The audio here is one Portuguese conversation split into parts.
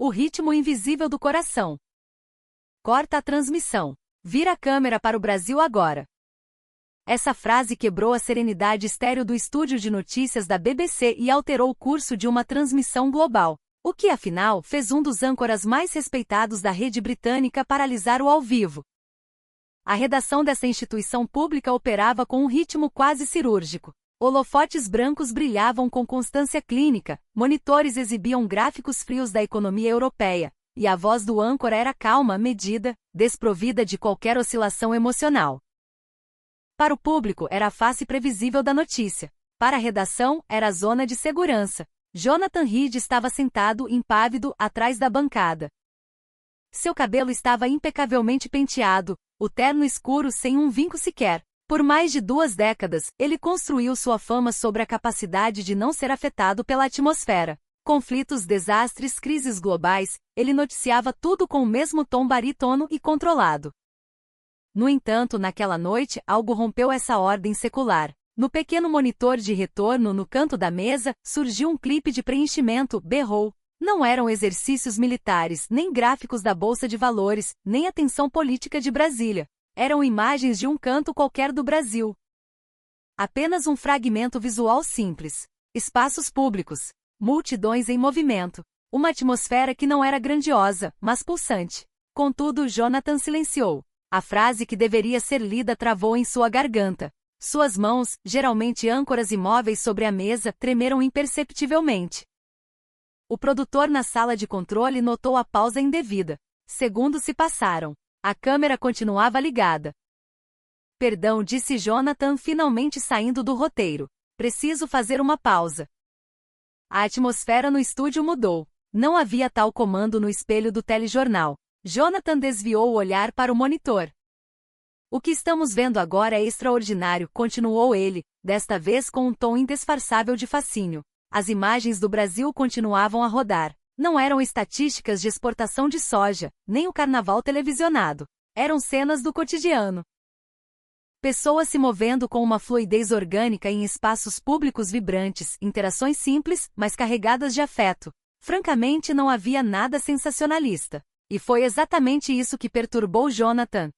O ritmo invisível do coração. Corta a transmissão. Vira a câmera para o Brasil agora. Essa frase quebrou a serenidade estéril do estúdio de notícias da BBC e alterou o curso de uma transmissão global. O que, afinal, fez um dos âncoras mais respeitados da rede britânica paralisar o ao vivo. A redação dessa instituição pública operava com um ritmo quase cirúrgico. Holofotes brancos brilhavam com constância clínica, monitores exibiam gráficos frios da economia europeia, e a voz do âncora era calma, medida, desprovida de qualquer oscilação emocional. Para o público era a face previsível da notícia. Para a redação, era a zona de segurança. Jonathan Reed estava sentado, impávido, atrás da bancada. Seu cabelo estava impecavelmente penteado, o terno escuro sem um vinco sequer. Por mais de 2 décadas, ele construiu sua fama sobre a capacidade de não ser afetado pela atmosfera. Conflitos, desastres, crises globais, ele noticiava tudo com o mesmo tom barítono e controlado. No entanto, naquela noite, algo rompeu essa ordem secular. No pequeno monitor de retorno no canto da mesa, surgiu um clipe de preenchimento, berrou. Não eram exercícios militares, nem gráficos da Bolsa de Valores, nem a tensão política de Brasília. Eram imagens de um canto qualquer do Brasil. Apenas um fragmento visual simples. Espaços públicos. Multidões em movimento. Uma atmosfera que não era grandiosa, mas pulsante. Contudo, Jonathan silenciou. A frase que deveria ser lida travou em sua garganta. Suas mãos, geralmente âncoras imóveis sobre a mesa, tremeram imperceptivelmente. O produtor na sala de controle notou a pausa indevida. Segundos se passaram. A câmera continuava ligada. Perdão, disse Jonathan, finalmente saindo do roteiro. Preciso fazer uma pausa. A atmosfera no estúdio mudou. Não havia tal comando no espelho do telejornal. Jonathan desviou o olhar para o monitor. O que estamos vendo agora é extraordinário, continuou ele, desta vez com um tom indisfarçável de fascínio. As imagens do Brasil continuavam a rodar. Não eram estatísticas de exportação de soja, nem o carnaval televisionado. Eram cenas do cotidiano. Pessoas se movendo com uma fluidez orgânica em espaços públicos vibrantes, interações simples, mas carregadas de afeto. Francamente, não havia nada sensacionalista. E foi exatamente isso que perturbou Jonathan.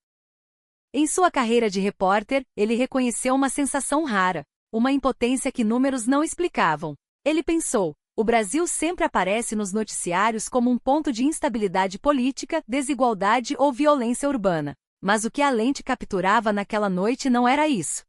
Em sua carreira de repórter, ele reconheceu uma sensação rara, uma impotência que números não explicavam. Ele pensou: o Brasil sempre aparece nos noticiários como um ponto de instabilidade política, desigualdade ou violência urbana. Mas o que a lente capturava naquela noite não era isso.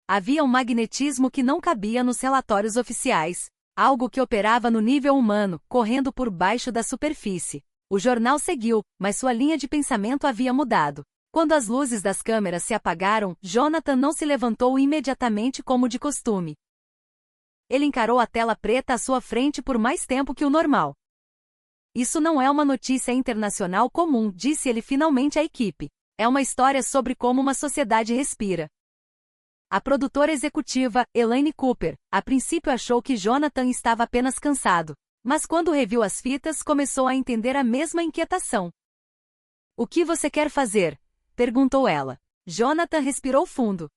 Havia um magnetismo que não cabia nos relatórios oficiais, algo que operava no nível humano, correndo por baixo da superfície. O jornal seguiu, mas sua linha de pensamento havia mudado. Quando as luzes das câmeras se apagaram, Jonathan não se levantou imediatamente como de costume. Ele encarou a tela preta à sua frente por mais tempo que o normal. Isso não é uma notícia internacional comum, disse ele finalmente à equipe. É uma história sobre como uma sociedade respira. A produtora executiva, Elaine Cooper, a princípio achou que Jonathan estava apenas cansado. Mas quando reviu as fitas, começou a entender a mesma inquietação. O que você quer fazer? Perguntou ela. Jonathan respirou fundo.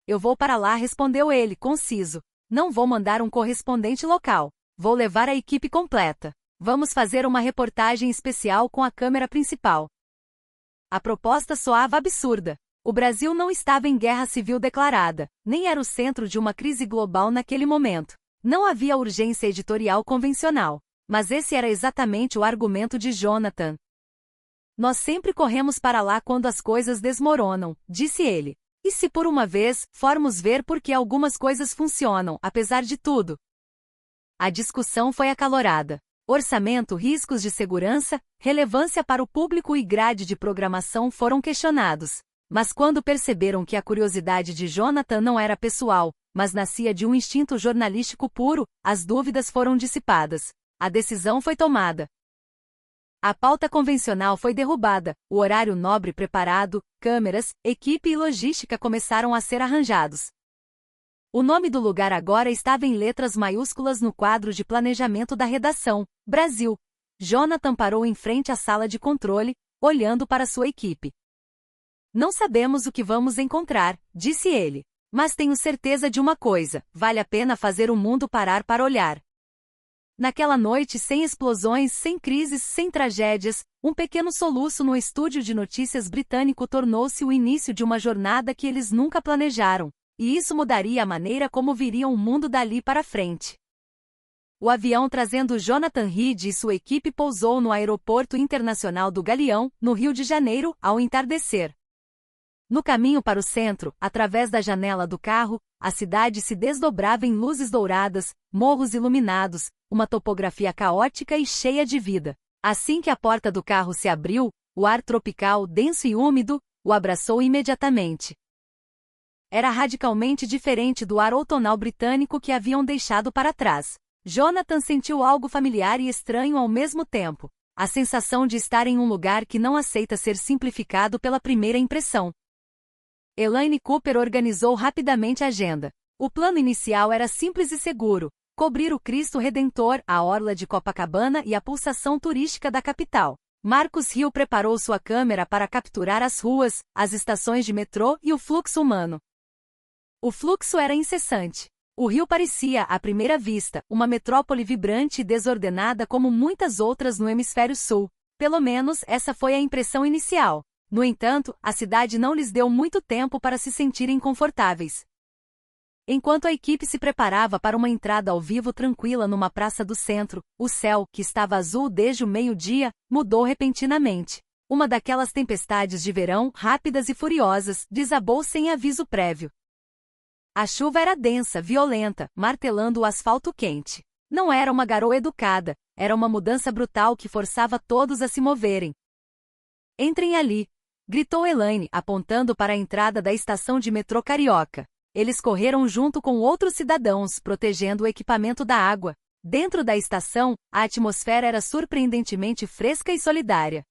Eu vou para lá, respondeu ele, conciso. Não vou mandar um correspondente local. Vou levar a equipe completa. Vamos fazer uma reportagem especial com a câmera principal. A proposta soava absurda. O Brasil não estava em guerra civil declarada, nem era o centro de uma crise global naquele momento. Não havia urgência editorial convencional. Mas esse era exatamente o argumento de Jonathan. Nós sempre corremos para lá quando as coisas desmoronam, disse ele. E se por uma vez, formos ver por que algumas coisas funcionam, apesar de tudo? A discussão foi acalorada. Orçamento, riscos de segurança, relevância para o público e grade de programação foram questionados. Mas quando perceberam que a curiosidade de Jonathan não era pessoal, mas nascia de um instinto jornalístico puro, as dúvidas foram dissipadas. A decisão foi tomada. A pauta convencional foi derrubada, o horário nobre preparado, câmeras, equipe e logística começaram a ser arranjados. O nome do lugar agora estava em letras maiúsculas no quadro de planejamento da redação, Brasil. Jonathan parou em frente à sala de controle, olhando para sua equipe. Não sabemos o que vamos encontrar, disse ele. Mas tenho certeza de uma coisa, vale a pena fazer o mundo parar para olhar. Naquela noite sem explosões, sem crises, sem tragédias, um pequeno soluço no estúdio de notícias britânico tornou-se o início de uma jornada que eles nunca planejaram, e isso mudaria a maneira como viriam o mundo dali para frente. O avião trazendo Jonathan Reed e sua equipe pousou no Aeroporto Internacional do Galeão, no Rio de Janeiro, ao entardecer. No caminho para o centro, através da janela do carro, a cidade se desdobrava em luzes douradas, morros iluminados, uma topografia caótica e cheia de vida. Assim que a porta do carro se abriu, o ar tropical, denso e úmido, o abraçou imediatamente. Era radicalmente diferente do ar outonal britânico que haviam deixado para trás. Jonathan sentiu algo familiar e estranho ao mesmo tempo. A sensação de estar em um lugar que não aceita ser simplificado pela primeira impressão. Elaine Cooper organizou rapidamente a agenda. O plano inicial era simples e seguro: cobrir o Cristo Redentor, a orla de Copacabana e a pulsação turística da capital. Marcus Hill preparou sua câmera para capturar as ruas, as estações de metrô e o fluxo humano. O fluxo era incessante. O Rio parecia, à primeira vista, uma metrópole vibrante e desordenada como muitas outras no hemisfério sul. Pelo menos essa foi a impressão inicial. No entanto, a cidade não lhes deu muito tempo para se sentirem confortáveis. Enquanto a equipe se preparava para uma entrada ao vivo tranquila numa praça do centro, o céu, que estava azul desde o meio-dia, mudou repentinamente. Uma daquelas tempestades de verão, rápidas e furiosas, desabou sem aviso prévio. A chuva era densa, violenta, martelando o asfalto quente. Não era uma garoa educada, era uma mudança brutal que forçava todos a se moverem. "Entrem ali!" gritou Elaine, apontando para a entrada da estação de metrô Carioca. Eles correram junto com outros cidadãos, protegendo o equipamento da água. Dentro da estação, a atmosfera era surpreendentemente fresca e solidária.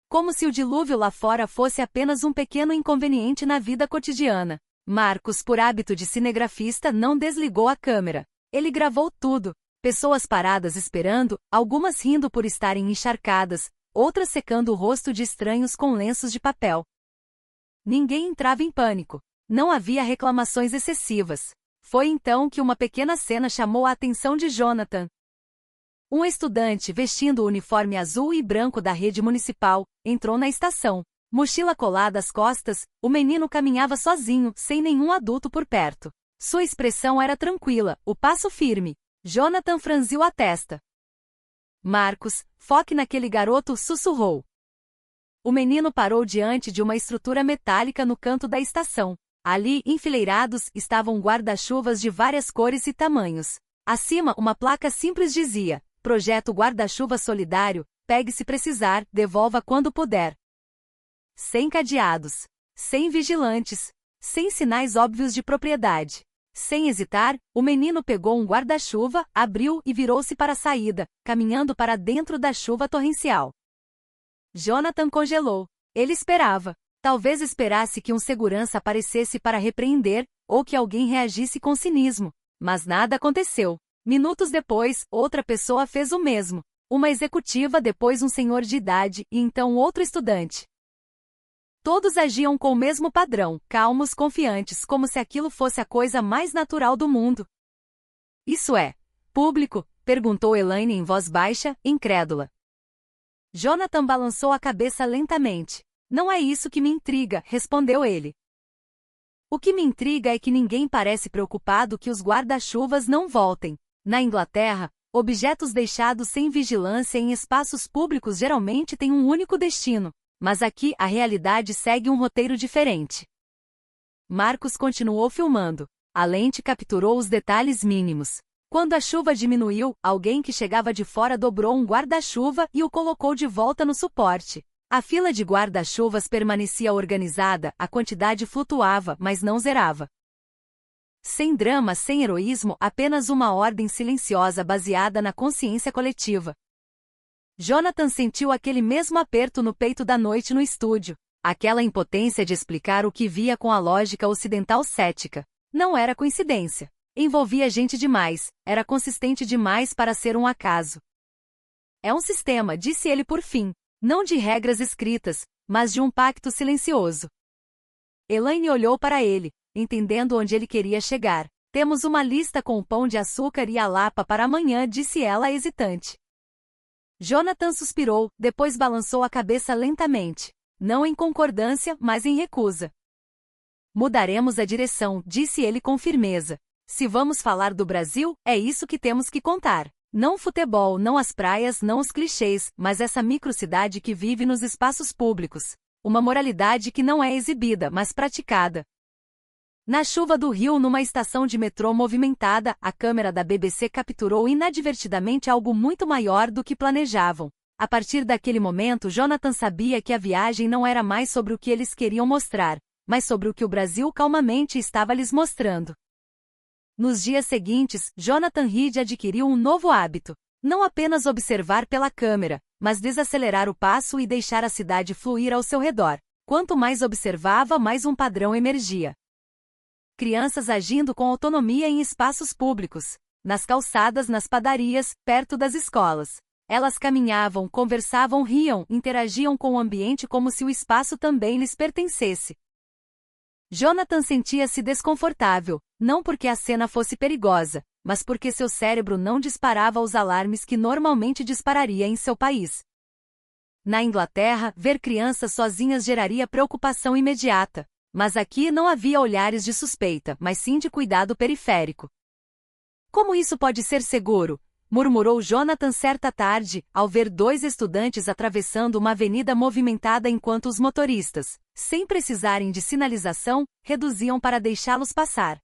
Como se o dilúvio lá fora fosse apenas um pequeno inconveniente na vida cotidiana. Marcus, por hábito de cinegrafista, não desligou a câmera. Ele gravou tudo. Pessoas paradas esperando, algumas rindo por estarem encharcadas, outras secando o rosto de estranhos com lenços de papel. Ninguém entrava em pânico. Não havia reclamações excessivas. Foi então que uma pequena cena chamou a atenção de Jonathan. Um estudante vestindo o uniforme azul e branco da rede municipal entrou na estação. Mochila colada às costas, o menino caminhava sozinho, sem nenhum adulto por perto. Sua expressão era tranquila, o passo firme. Jonathan franziu a testa. "Marcus, foque naquele garoto", sussurrou. O menino parou diante de uma estrutura metálica no canto da estação. Ali, enfileirados, estavam guarda-chuvas de várias cores e tamanhos. Acima, uma placa simples dizia: "Projeto Guarda-Chuva Solidário, pegue se precisar, devolva quando puder." Sem cadeados, sem vigilantes, sem sinais óbvios de propriedade. Sem hesitar, o menino pegou um guarda-chuva, abriu e virou-se para a saída, caminhando para dentro da chuva torrencial. Jonathan congelou. Ele esperava. Talvez esperasse que um segurança aparecesse para repreender, ou que alguém reagisse com cinismo. Mas nada aconteceu. Minutos depois, outra pessoa fez o mesmo. Uma executiva, depois um senhor de idade, e então outro estudante. Todos agiam com o mesmo padrão, calmos, confiantes, como se aquilo fosse a coisa mais natural do mundo. "Isso é público?" perguntou Elaine em voz baixa, incrédula. Jonathan balançou a cabeça lentamente. "Não é isso que me intriga", respondeu ele. "O que me intriga é que ninguém parece preocupado que os guarda-chuvas não voltem. Na Inglaterra, objetos deixados sem vigilância em espaços públicos geralmente têm um único destino. Mas aqui a realidade segue um roteiro diferente." Marcus continuou filmando. A lente capturou os detalhes mínimos. Quando a chuva diminuiu, alguém que chegava de fora dobrou um guarda-chuva e o colocou de volta no suporte. A fila de guarda-chuvas permanecia organizada, a quantidade flutuava, mas não zerava. Sem drama, sem heroísmo, apenas uma ordem silenciosa baseada na consciência coletiva. Jonathan sentiu aquele mesmo aperto no peito da noite no estúdio. Aquela impotência de explicar o que via com a lógica ocidental cética. Não era coincidência. Envolvia gente demais, era consistente demais para ser um acaso. "É um sistema", disse ele por fim. Não de regras escritas, mas de um pacto silencioso. Elaine olhou para ele, entendendo onde ele queria chegar. Temos uma lista com o pão de açúcar e a lapa para amanhã, disse ela hesitante. Jonathan suspirou, depois balançou a cabeça lentamente. Não em concordância, mas em recusa. Mudaremos a direção, disse ele com firmeza. Se vamos falar do Brasil, é isso que temos que contar. Não futebol, não as praias, não os clichês, mas essa microcidade que vive nos espaços públicos. Uma moralidade que não é exibida, mas praticada. Na chuva do Rio, numa estação de metrô movimentada, a câmera da BBC capturou inadvertidamente algo muito maior do que planejavam. A partir daquele momento, Jonathan sabia que a viagem não era mais sobre o que eles queriam mostrar, mas sobre o que o Brasil calmamente estava lhes mostrando. Nos dias seguintes, Jonathan Reed adquiriu um novo hábito. Não apenas observar pela câmera, mas desacelerar o passo e deixar a cidade fluir ao seu redor. Quanto mais observava, mais um padrão emergia. Crianças agindo com autonomia em espaços públicos. Nas calçadas, nas padarias, perto das escolas. Elas caminhavam, conversavam, riam, interagiam com o ambiente como se o espaço também lhes pertencesse. Jonathan sentia-se desconfortável, não porque a cena fosse perigosa, mas porque seu cérebro não disparava os alarmes que normalmente dispararia em seu país. Na Inglaterra, ver crianças sozinhas geraria preocupação imediata, mas aqui não havia olhares de suspeita, mas sim de cuidado periférico. Como isso pode ser seguro? Murmurou Jonathan certa tarde, ao ver dois estudantes atravessando uma avenida movimentada enquanto os motoristas, sem precisarem de sinalização, reduziam para deixá-los passar.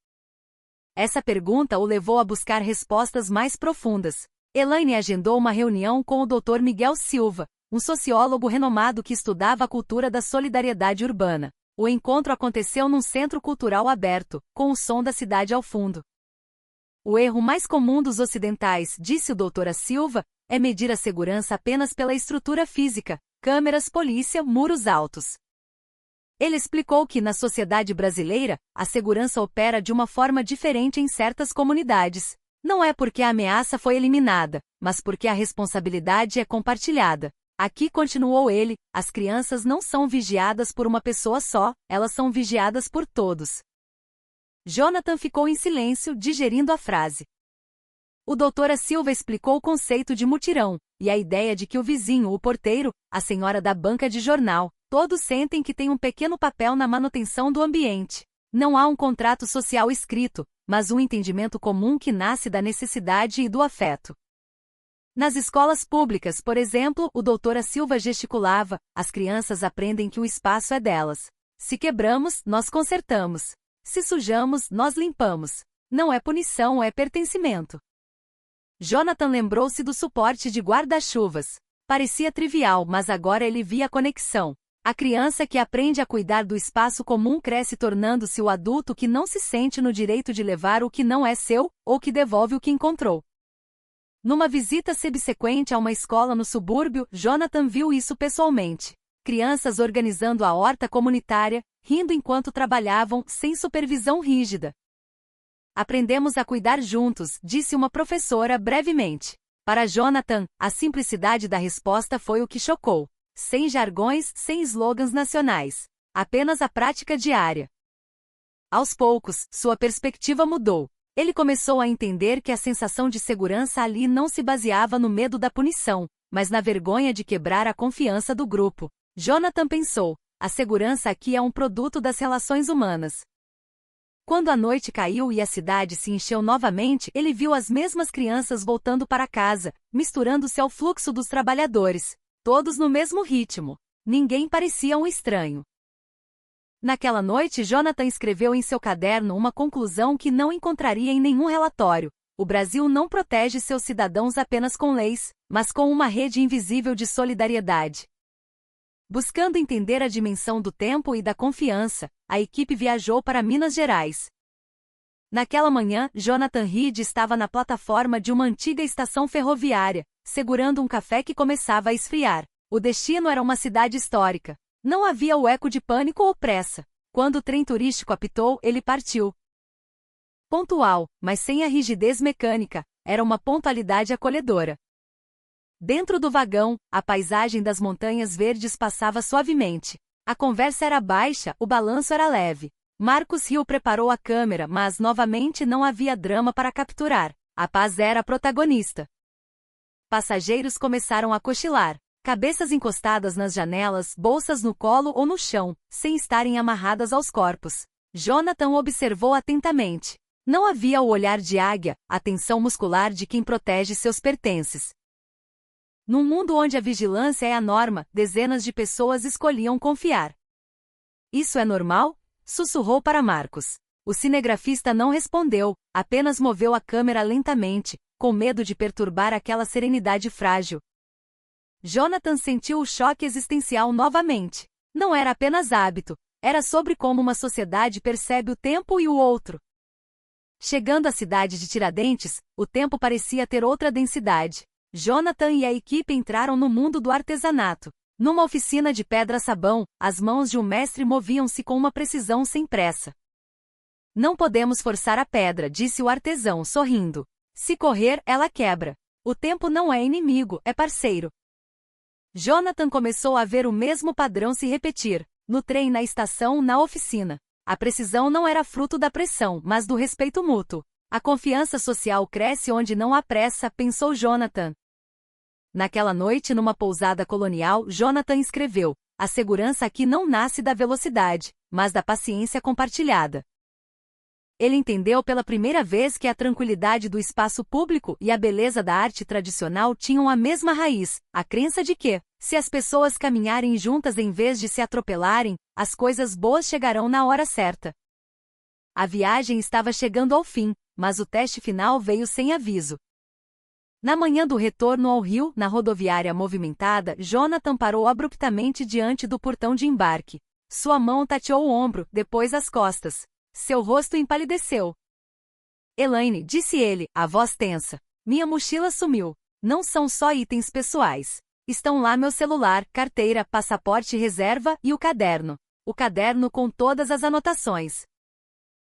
Essa pergunta o levou a buscar respostas mais profundas. Elaine agendou uma reunião com o Dr. Miguel Silva, um sociólogo renomado que estudava a cultura da solidariedade urbana. O encontro aconteceu num centro cultural aberto, com o som da cidade ao fundo. O erro mais comum dos ocidentais, disse o Dr. Silva, é medir a segurança apenas pela estrutura física, câmeras, polícia, muros altos. Ele explicou que, na sociedade brasileira, a segurança opera de uma forma diferente em certas comunidades. Não é porque a ameaça foi eliminada, mas porque a responsabilidade é compartilhada. Aqui, continuou ele, as crianças não são vigiadas por uma pessoa só, elas são vigiadas por todos. Jonathan ficou em silêncio, digerindo a frase. O Dr. Silva explicou o conceito de mutirão, e a ideia de que o vizinho, o porteiro, a senhora da banca de jornal, todos sentem que têm um pequeno papel na manutenção do ambiente. Não há um contrato social escrito, mas um entendimento comum que nasce da necessidade e do afeto. Nas escolas públicas, por exemplo, o Dr. Silva gesticulava, as crianças aprendem que o espaço é delas. Se quebramos, nós consertamos. Se sujamos, nós limpamos. Não é punição, é pertencimento. Jonathan lembrou-se do suporte de guarda-chuvas. Parecia trivial, mas agora ele via a conexão. A criança que aprende a cuidar do espaço comum cresce tornando-se o adulto que não se sente no direito de levar o que não é seu, ou que devolve o que encontrou. Numa visita subsequente a uma escola no subúrbio, Jonathan viu isso pessoalmente. Crianças organizando a horta comunitária, rindo enquanto trabalhavam, sem supervisão rígida. Aprendemos a cuidar juntos, disse uma professora brevemente. Para Jonathan, a simplicidade da resposta foi o que chocou. Sem jargões, sem slogans nacionais. Apenas a prática diária. Aos poucos, sua perspectiva mudou. Ele começou a entender que a sensação de segurança ali não se baseava no medo da punição, mas na vergonha de quebrar a confiança do grupo. Jonathan pensou, a segurança aqui é um produto das relações humanas. Quando a noite caiu e a cidade se encheu novamente, ele viu as mesmas crianças voltando para casa, misturando-se ao fluxo dos trabalhadores. Todos no mesmo ritmo. Ninguém parecia um estranho. Naquela noite, Jonathan escreveu em seu caderno uma conclusão que não encontraria em nenhum relatório. O Brasil não protege seus cidadãos apenas com leis, mas com uma rede invisível de solidariedade. Buscando entender a dimensão do tempo e da confiança, a equipe viajou para Minas Gerais. Naquela manhã, Jonathan Reed estava na plataforma de uma antiga estação ferroviária, segurando um café que começava a esfriar. O destino era uma cidade histórica. Não havia o eco de pânico ou pressa. Quando o trem turístico apitou, ele partiu. Pontual, mas sem a rigidez mecânica, era uma pontualidade acolhedora. Dentro do vagão, a paisagem das montanhas verdes passava suavemente. A conversa era baixa, o balanço era leve. Marcos Hill preparou a câmera, mas novamente não havia drama para capturar. A paz era a protagonista. Passageiros começaram a cochilar, cabeças encostadas nas janelas, bolsas no colo ou no chão, sem estarem amarradas aos corpos. Jonathan observou atentamente. Não havia o olhar de águia, a tensão muscular de quem protege seus pertences. Num mundo onde a vigilância é a norma, dezenas de pessoas escolhiam confiar. Isso é normal? Sussurrou para Marcos. O cinegrafista não respondeu, apenas moveu a câmera lentamente, com medo de perturbar aquela serenidade frágil. Jonathan sentiu o choque existencial novamente. Não era apenas hábito, era sobre como uma sociedade percebe o tempo e o outro. Chegando à cidade de Tiradentes, o tempo parecia ter outra densidade. Jonathan e a equipe entraram no mundo do artesanato. Numa oficina de pedra-sabão, as mãos de um mestre moviam-se com uma precisão sem pressa. Não podemos forçar a pedra, disse o artesão, sorrindo. Se correr, ela quebra. O tempo não é inimigo, é parceiro. Jonathan começou a ver o mesmo padrão se repetir, no trem, na estação, na oficina. A precisão não era fruto da pressão, mas do respeito mútuo. A confiança social cresce onde não há pressa, pensou Jonathan. Naquela noite, numa pousada colonial, Jonathan escreveu: a segurança aqui não nasce da velocidade, mas da paciência compartilhada. Ele entendeu pela primeira vez que a tranquilidade do espaço público e a beleza da arte tradicional tinham a mesma raiz, a crença de que, se as pessoas caminharem juntas em vez de se atropelarem, as coisas boas chegarão na hora certa. A viagem estava chegando ao fim, mas o teste final veio sem aviso. Na manhã do retorno ao Rio, na rodoviária movimentada, Jonathan parou abruptamente diante do portão de embarque. Sua mão tateou o ombro, depois as costas. Seu rosto empalideceu. Elaine, disse ele, a voz tensa. Minha mochila sumiu. Não são só itens pessoais. Estão lá meu celular, carteira, passaporte reserva e o caderno. O caderno com todas as anotações.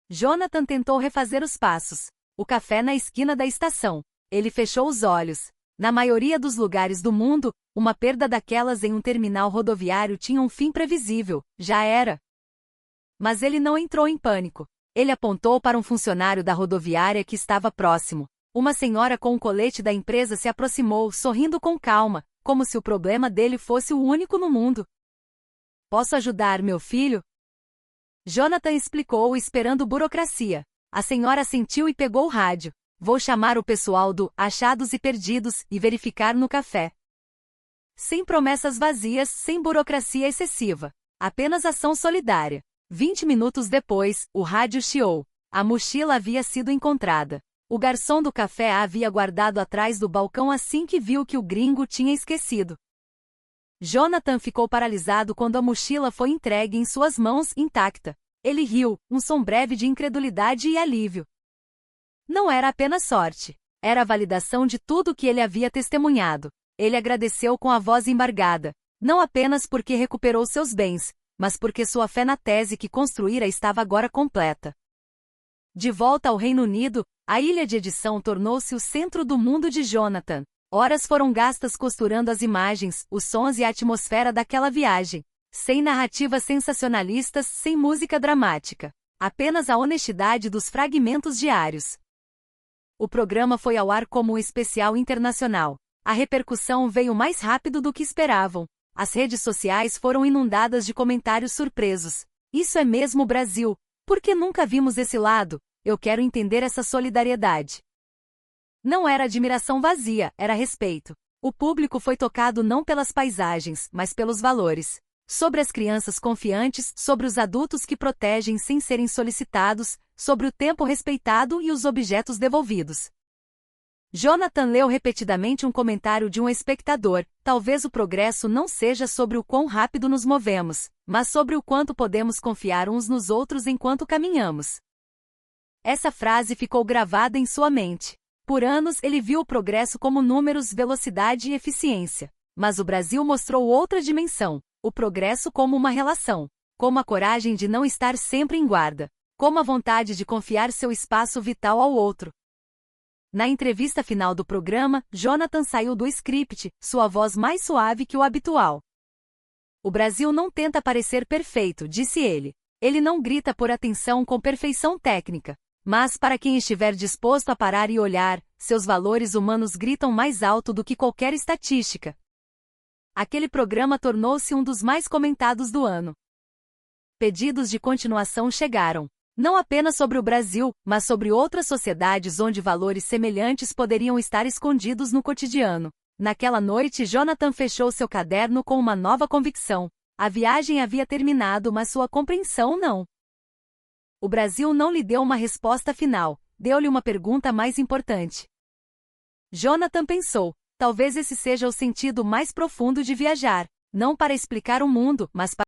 Jonathan tentou refazer os passos. O café na esquina da estação. Ele fechou os olhos. Na maioria dos lugares do mundo, uma perda daquelas em um terminal rodoviário tinha um fim previsível. Já era. Mas ele não entrou em pânico. Ele apontou para um funcionário da rodoviária que estava próximo. Uma senhora com um colete da empresa se aproximou, sorrindo com calma, como se o problema dele fosse o único no mundo. Posso ajudar, meu filho? Jonathan explicou, esperando burocracia. A senhora assentiu e pegou o rádio. Vou chamar o pessoal do Achados e Perdidos e verificar no café. Sem promessas vazias, sem burocracia excessiva. Apenas ação solidária. 20 minutos depois, o rádio chiou. A mochila havia sido encontrada. O garçom do café a havia guardado atrás do balcão assim que viu que o gringo tinha esquecido. Jonathan ficou paralisado quando a mochila foi entregue em suas mãos, intacta. Ele riu, um som breve de incredulidade e alívio. Não era apenas sorte. Era a validação de tudo que ele havia testemunhado. Ele agradeceu com a voz embargada. Não apenas porque recuperou seus bens, mas porque sua fé na tese que construíra estava agora completa. De volta ao Reino Unido, a ilha de edição tornou-se o centro do mundo de Jonathan. Horas foram gastas costurando as imagens, os sons e a atmosfera daquela viagem. Sem narrativas sensacionalistas, sem música dramática. Apenas a honestidade dos fragmentos diários. O programa foi ao ar como um especial internacional. A repercussão veio mais rápido do que esperavam. As redes sociais foram inundadas de comentários surpresos. Isso é mesmo o Brasil. Por que nunca vimos esse lado? Eu quero entender essa solidariedade. Não era admiração vazia, era respeito. O público foi tocado não pelas paisagens, mas pelos valores. Sobre as crianças confiantes, sobre os adultos que protegem sem serem solicitados, sobre o tempo respeitado e os objetos devolvidos. Jonathan leu repetidamente um comentário de um espectador: talvez o progresso não seja sobre o quão rápido nos movemos, mas sobre o quanto podemos confiar uns nos outros enquanto caminhamos. Essa frase ficou gravada em sua mente. Por anos ele viu o progresso como números, velocidade e eficiência. Mas o Brasil mostrou outra dimensão, o progresso como uma relação, como a coragem de não estar sempre em guarda, como a vontade de confiar seu espaço vital ao outro. Na entrevista final do programa, Jonathan saiu do script, sua voz mais suave que o habitual. O Brasil não tenta parecer perfeito, disse ele. Ele não grita por atenção com perfeição técnica. Mas para quem estiver disposto a parar e olhar, seus valores humanos gritam mais alto do que qualquer estatística. Aquele programa tornou-se um dos mais comentados do ano. Pedidos de continuação chegaram. Não apenas sobre o Brasil, mas sobre outras sociedades onde valores semelhantes poderiam estar escondidos no cotidiano. Naquela noite, Jonathan fechou seu caderno com uma nova convicção. A viagem havia terminado, mas sua compreensão não. O Brasil não lhe deu uma resposta final, deu-lhe uma pergunta mais importante. Jonathan pensou, talvez esse seja o sentido mais profundo de viajar, não para explicar o mundo, mas para